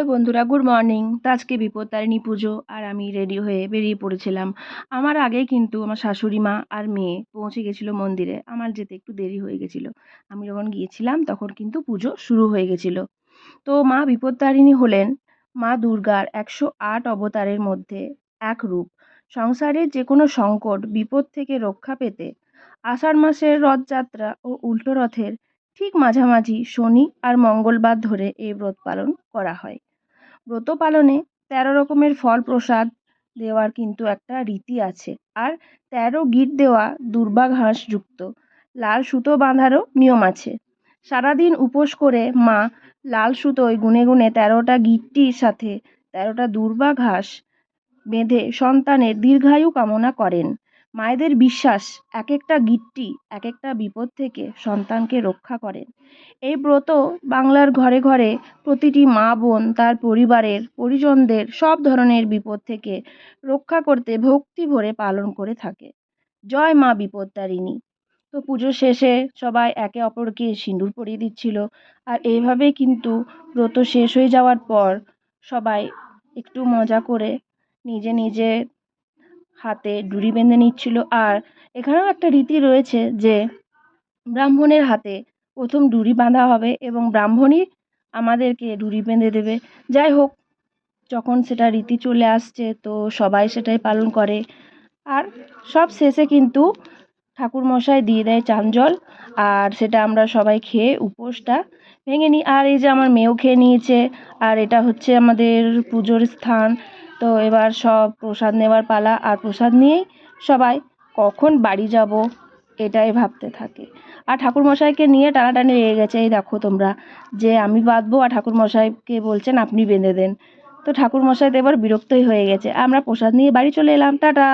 Hello বন্ধুরা, good morning. তো আজকে বিপত্তারিণী পুজো আর আমি রেডি হয়ে বেরিয়ে পড়েছিলাম। আমার আগেই কিন্তু আমার শাশুড়ি মা আর মেয়ে পৌঁছে গেছিলো মন্দিরে। আমার যেতে একটু দেরি হয়ে গেছিলো। আমি যখন গিয়েছিলাম তখন কিন্তু পুজো শুরু হয়ে গেছিলো। তো মা বিপত্তারিণী হলেন মা দুর্গার 108 অবতারের মধ্যে এক রূপ। সংসারের যে কোনো সংকট বিপদ থেকে রক্ষা পেতে আষাঢ় মাসের রথযাত্রা ও উল্টো রথের ঠিক মাঝামাঝি শনি আর মঙ্গলবার ধরে এই ব্রত পালন করা হয়। ব্রত পালনে ১৩ রকমের ফল প্রসাদ দেওয়ার কিন্তু একটা রীতি আছে। আর ১৩ গিট দেওয়া দুর্বা ঘাস যুক্ত লাল সুতো বাঁধারও নিয়ম আছে। সারাদিন উপোস করে মা লাল সুতোয় গুনে গুনে ১৩টা গিট্টির সাথে ১৩টা দুর্বা ঘাস বেঁধে সন্তানের দীর্ঘায়ু কামনা করেন। মায়েদের বিশ্বাস এক একটা গিট্টি এক একটা বিপদ থেকে সন্তানকে রক্ষা করেন। এই ব্রত বাংলার ঘরে ঘরে প্রতিটি মা বোন তার পরিবারের পরিজনদের সব ধরনের বিপদ থেকে রক্ষা করতে ভক্তি ভরে পালন করে থাকে। জয় মা বিপত্তারিণী। তো পুজো শেষে সবাই একে অপরকে সিঁদুর পরিয়ে দিচ্ছিল। আর এইভাবেই কিন্তু ব্রত শেষ হয়ে যাওয়ার পর সবাই একটু মজা করে নিজে নিজে হাতে ডুরি বেঁধে নিচ্ছিল। আর এখানেও একটা রীতি রয়েছে যে ব্রাহ্মণের হাতে প্রথম ডুরি বাঁধা হবে এবং ব্রাহ্মণই আমাদেরকে ডুরি বেঁধে দেবে। যাই হোক, যখন সেটা রীতি চলে আসছে তো সবাই সেটাই পালন করে। আর সব শেষে কিন্তু ঠাকুরমশাই দিয়ে দেয় চান জল, আর সেটা আমরা সবাই খেয়ে উপোসটা ভেঙে নিই। আর এই যে আমার মেয়েও খেয়ে নিয়েছে। আর এটা হচ্ছে আমাদের পুজোর স্থান। তো এবার সব প্রসাদ নেওয়ার পালা। আর প্রসাদ নিয়েই সবাই কখন বাড়ি যাব এটাই ভাবতে থাকে। আর ঠাকুরমশাইকে নিয়ে টানাটানি লেগে গেছে। এই দেখো তোমরা, যে আমি বাঁধবো আর ঠাকুরমশাইকে বলছেন আপনি বেঁধে দেন। তো ঠাকুরমশাই তো এবার বিরক্তই হয়ে গেছে। আমরা প্রসাদ নিয়ে বাড়ি চলে এলাম। টাটা।